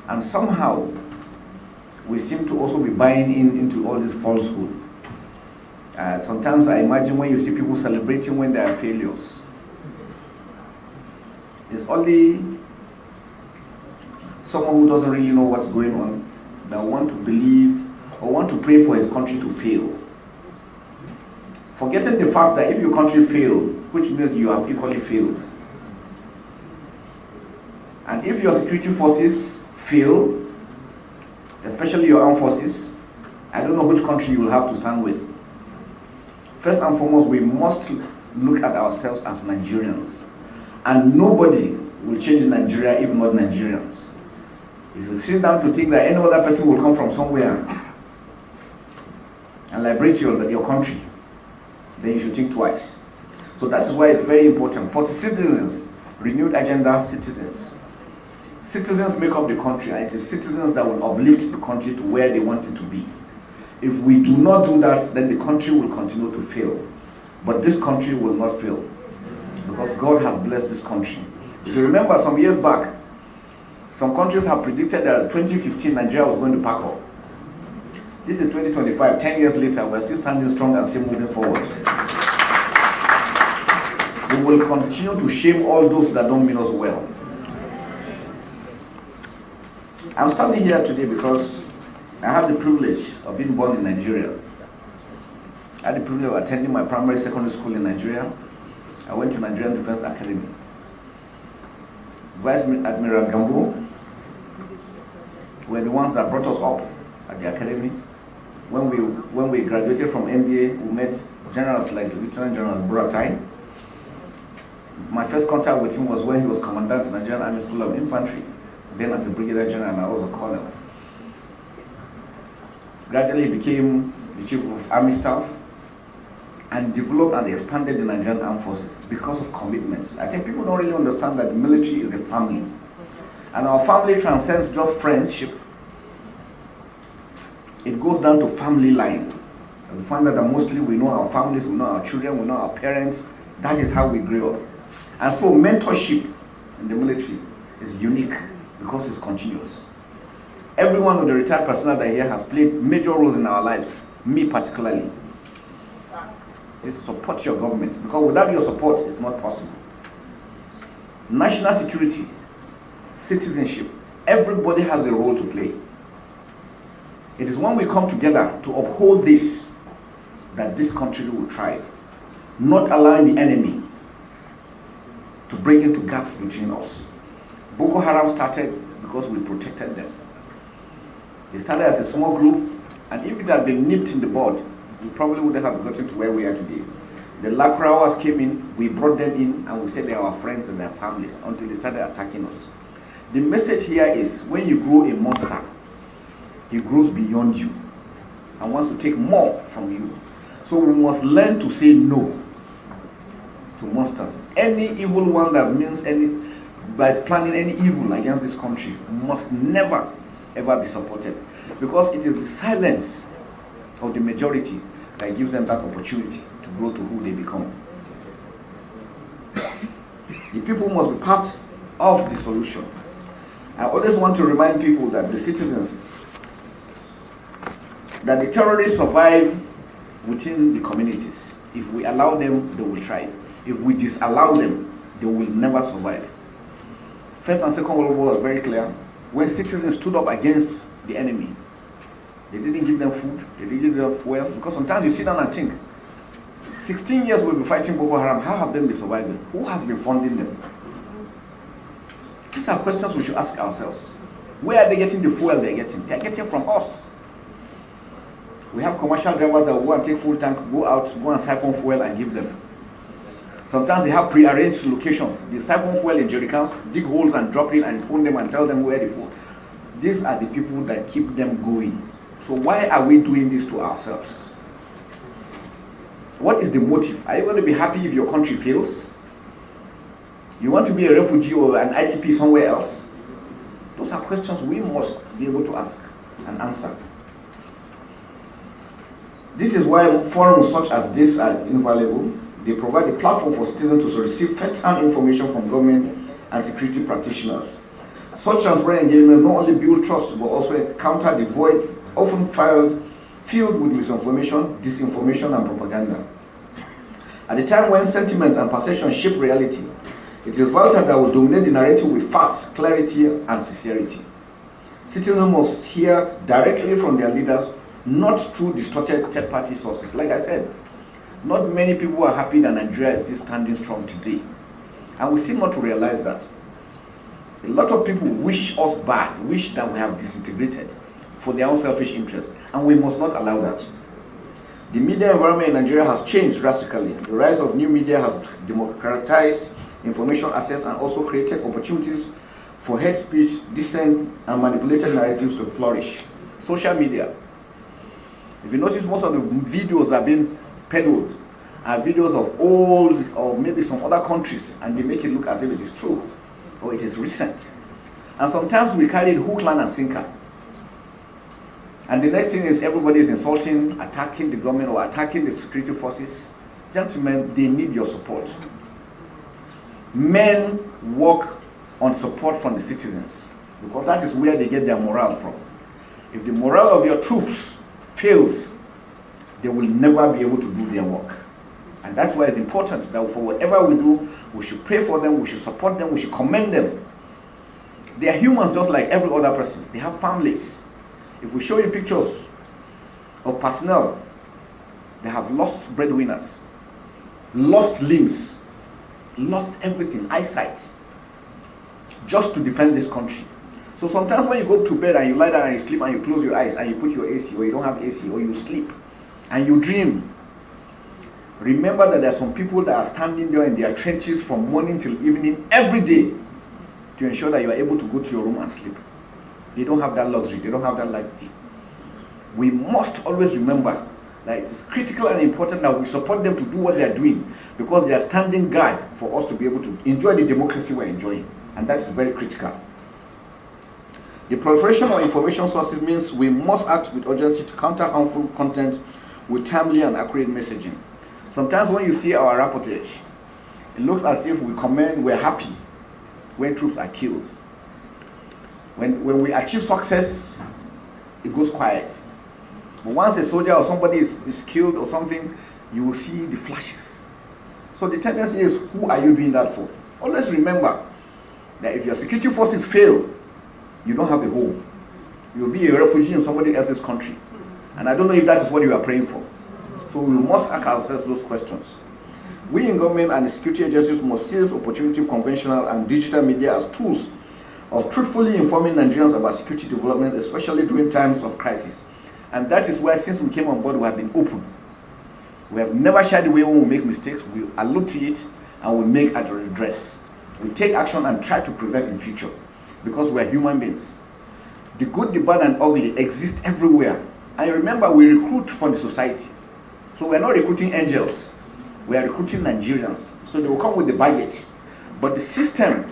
And somehow, we seem to also be buying into all this falsehood. Sometimes I imagine when you see people celebrating when they are failures, it's only someone who doesn't really know what's going on that want to believe or want to pray for his country to fail. Forgetting the fact that if your country fails, which means you have equally failed. And if your security forces fail, especially your armed forces, I don't know which country you will have to stand with. First and foremost, we must look at ourselves as Nigerians. And nobody will change Nigeria if not Nigerians. If you sit down to think that any other person will come from somewhere and liberate your country, then you should think twice. So that is why it's very important for the citizens, renewed agenda citizens. Citizens make up the country, and it is citizens that will uplift the country to where they want it to be. If we do not do that, then the country will continue to fail. But this country will not fail, because God has blessed this country. If you remember some years back, some countries have predicted that 2015 Nigeria was going to pack up. This is 2025, 10 years later, we're still standing strong and still moving forward. We will continue to shame all those that don't mean us well. I'm standing here today because I have the privilege of being born in Nigeria. I had the privilege of attending my primary secondary school in Nigeria. I went to Nigerian Defense Academy. Vice Admiral Gambo were the ones that brought us up at the academy. When we graduated from MBA, we met generals like Lieutenant General Buratai. My first contact with him was when he was commandant in the Nigerian Army School of Infantry, then as a brigadier general, and I was a colonel. Gradually he became the chief of army staff and developed and expanded the Nigerian armed forces because of commitments. I think people don't really understand that the military is a family. And our family transcends just friendship. It goes down to family line. And we find that mostly we know our families, we know our children, we know our parents. That is how we grew up. And so mentorship in the military is unique because it's continuous. Every one of the retired personnel that here has played major roles in our lives, me particularly. Just support your government, because without your support, it's not possible. National security, citizenship, everybody has a role to play. It is when we come together to uphold this that this country will thrive, not allowing the enemy to break into gaps between us. Boko Haram started because we protected them. They started as a small group, and if it had been nipped in the bud, we probably wouldn't have gotten to where we are today. The Lakrawas came in, we brought them in, and we said they are our friends and their families until they started attacking us. The message here is, when you grow a monster, he grows beyond you and wants to take more from you. So we must learn to say no to monsters. Any evil one that means by planning any evil against this country must never ever be supported, because it is the silence of the majority that gives them that opportunity to grow to who they become. The people must be part of the solution. I always want to remind people that the citizens, that the terrorists survive within the communities. If we allow them, they will thrive. If we disallow them, they will never survive. First and Second World War was very clear. When citizens stood up against the enemy, they didn't give them food, they didn't give them fuel, because sometimes you sit down and think, 16 years we'll be fighting Boko Haram, how have they been surviving? Who has been funding them? These are questions we should ask ourselves. Where are they getting the fuel they're getting? They're getting from us. We have commercial drivers that will go and take full tank, go out, go and siphon fuel and give them. Sometimes they have pre-arranged locations. They siphon fuel in jerrycans, dig holes and drop in and phone them and tell them where the fuel. These are the people that keep them going. So why are we doing this to ourselves? What is the motive? Are you going to be happy if your country fails? You want to be a refugee or an IDP somewhere else? Those are questions we must be able to ask and answer. This is why forums such as this are invaluable. They provide a platform for citizens to receive first-hand information from government and security practitioners. Such transparent engagement not only build trust, but also counter the void often filled with misinformation, disinformation, and propaganda. At the time when sentiments and perception shape reality, it is vital that we dominate the narrative with facts, clarity, and sincerity. Citizens must hear directly from their leaders, not through distorted third-party sources. Like I said, not many people are happy that Nigeria is still standing strong today. And we seem not to realize that. A lot of people wish us bad, wish that we have disintegrated for their own selfish interests, and we must not allow that. The media environment in Nigeria has changed drastically. The rise of new media has democratized information access and also created opportunities for hate speech, dissent, and manipulated narratives to flourish. Social media. If you notice, most of the videos are being peddled are videos of old or maybe some other countries, and they make it look as if it is true or it is recent. And sometimes we carry it hook, line, and sinker. And the next thing is everybody is insulting, attacking the government or attacking the security forces. Gentlemen, they need your support. Men work on support from the citizens because that is where they get their morale from. If the morale of your troops fails, they will never be able to do their work. And that's why it's important that for whatever we do, we should pray for them, we should support them, we should commend them. They are humans just like every other person. They have families. If we show you pictures of personnel, they have lost breadwinners, lost limbs, lost everything, eyesight, just to defend this country. So sometimes when you go to bed and you lie down and you sleep and you close your eyes and you put your AC, or you don't have AC, or you sleep and you dream, remember that there are some people that are standing there in their trenches from morning till evening every day to ensure that you are able to go to your room and sleep. They don't have that luxury, they don't have that luxury. We must always remember that it is critical and important that we support them to do what they are doing, because they are standing guard for us to be able to enjoy the democracy we're enjoying, and that is very critical. The proliferation of information sources means we must act with urgency to counter harmful content with timely and accurate messaging. Sometimes when you see our reportage, it looks as if we're happy when troops are killed. When we achieve success, it goes quiet. But once a soldier or somebody is killed or something, you will see the flashes. So the tendency is, who are you doing that for? Always remember that if your security forces fail, you don't have a home. You'll be a refugee in somebody else's country. And I don't know if that is what you are praying for. So we must ask ourselves those questions. We in government and the security agencies must seize opportunity, conventional and digital media as tools of truthfully informing Nigerians about security development, especially during times of crisis. And that is why, since we came on board, we have been open. We have never shied away when we make mistakes. We allude to it and we make a redress. We take action and try to prevent in future, because we are human beings. The good, the bad, and ugly exist everywhere. And remember, we recruit for the society. So we're not recruiting angels. We are recruiting Nigerians. So they will come with the baggage. But the system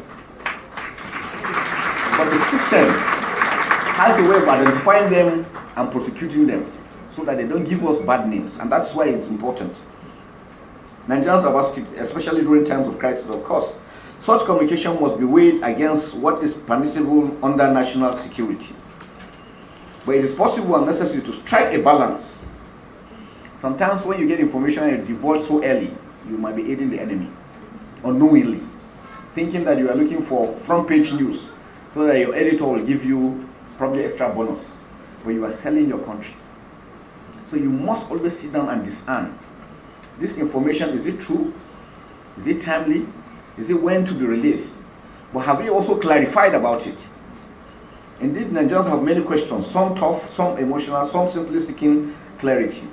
has a way of identifying them and prosecuting them so that they don't give us bad names. And that's why it's important. Nigerians are security, especially during times of crisis, of course. Such communication must be weighed against what is permissible under national security. But it is possible and necessary to strike a balance. Sometimes when you get information and you divulge so early, you might be aiding the enemy unknowingly, thinking that you are looking for front page news so that your editor will give you probably extra bonus, but you are selling your country. So you must always sit down and discern. This information, is it true? Is it timely? Is it when to be released? But have you also clarified about it? Indeed, Nigerians have many questions, some tough, some emotional, some simply seeking clarity.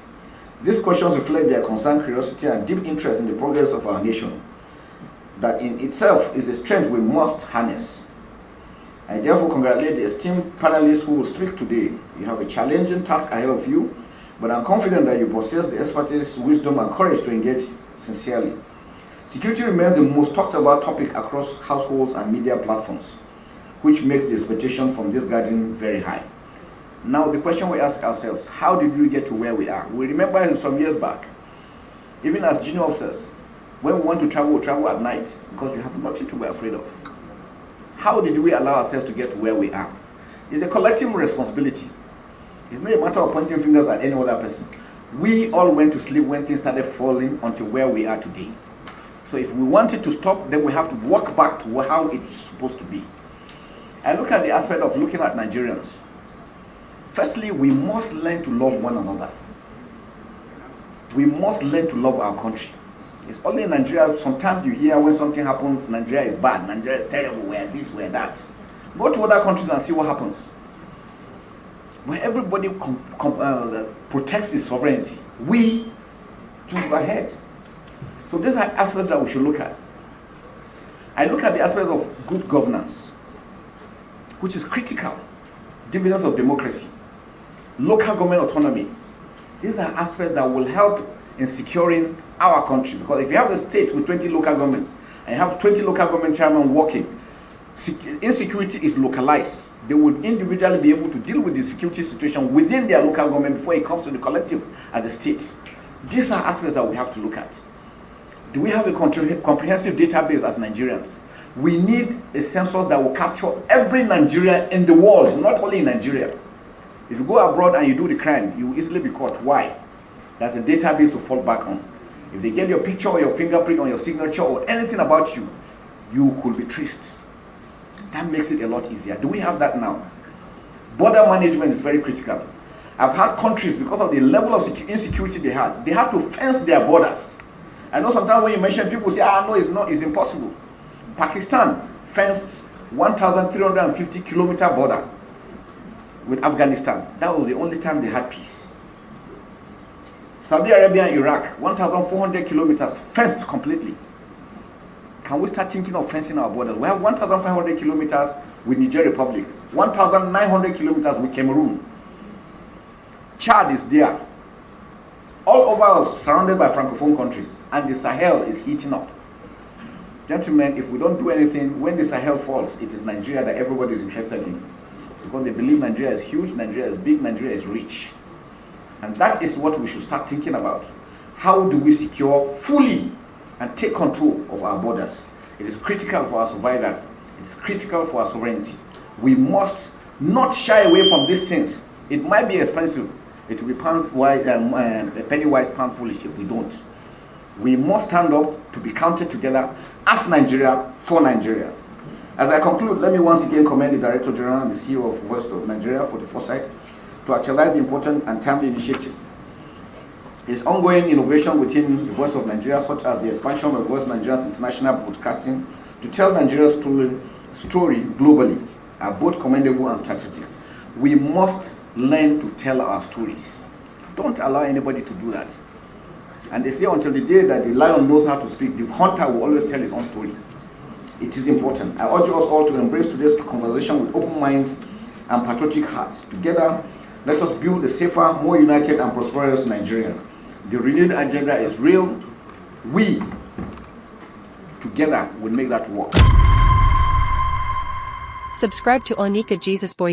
These questions reflect their concern, curiosity, and deep interest in the progress of our nation. That in itself is a strength we must harness. I therefore congratulate the esteemed panelists who will speak today. You have a challenging task ahead of you, but I'm confident that you possess the expertise, wisdom, and courage to engage sincerely. Security remains the most talked about topic across households and media platforms, which makes the expectation from this gathering very high. Now the question we ask ourselves, how did we get to where we are? We remember some years back, even as junior officers, when we want to travel, we travel at night because we have nothing to be afraid of. How did we allow ourselves to get to where we are? It's a collective responsibility. It's not a matter of pointing fingers at any other person. We all went to sleep when things started falling until where we are today. So if we want it to stop, then we have to walk back to how it's supposed to be. I look at the aspect of looking at Nigerians. Firstly, we must learn to love one another. We must learn to love our country. It's only in Nigeria, sometimes you hear when something happens, Nigeria is bad, Nigeria is terrible, we're this, we're that. Go to other countries and see what happens. Where everybody protects its sovereignty, we move ahead. So these are aspects that we should look at. I look at the aspect of good governance, which is critical. Dividends of democracy, local government autonomy. These are aspects that will help in securing our country. Because if you have a state with 20 local governments and you have 20 local government chairmen working, insecurity is localized. They would individually be able to deal with the security situation within their local government before it comes to the collective as a state. These are aspects that we have to look at. Do we have a comprehensive database as Nigerians? We need a census that will capture every Nigerian in the world, not only in Nigeria. If you go abroad and you do the crime, you will easily be caught. Why? There's a database to fall back on. If they get your picture or your fingerprint or your signature or anything about you, you could be traced. That makes it a lot easier. Do we have that now? Border management is very critical. I've had countries, because of the level of insecurity they had to fence their borders. I know sometimes when you mention, people say, no, it's not, it's impossible. Pakistan fenced 1,350 kilometer border with Afghanistan. That was the only time they had peace. Saudi Arabia and Iraq, 1,400 kilometers fenced completely. Can we start thinking of fencing our borders? We have 1,500 kilometers with Niger Republic, 1,900 kilometers with Cameroon. Chad is there. All over us, surrounded by Francophone countries, and the Sahel is heating up. Gentlemen, if we don't do anything, when the Sahel falls, it is Nigeria that everybody is interested in. Because they believe Nigeria is huge, Nigeria is big, Nigeria is rich. And that is what we should start thinking about. How do we secure fully and take control of our borders? It is critical for our survival. It is critical for our sovereignty. We must not shy away from these things. It might be expensive. It will be a penny wise, pound foolish if we don't. We must stand up to be counted together as Nigeria for Nigeria. As I conclude, let me once again commend the Director General and the CEO of Voice of Nigeria for the foresight to actualize the important and timely initiative. Its ongoing innovation within the Voice of Nigeria, such as the expansion of Voice of Nigeria's international broadcasting to tell Nigeria's story globally, are both commendable and strategic. We must learn to tell our stories. Don't allow anybody to do that. And they say until the day that the lion knows how to speak, the hunter will always tell his own story. It is important. I urge us all to embrace today's conversation with open minds and patriotic hearts. Together, let us build a safer, more united and prosperous Nigeria. The renewed agenda is real. We, together, will make that work. Subscribe to Onika Jesus Boy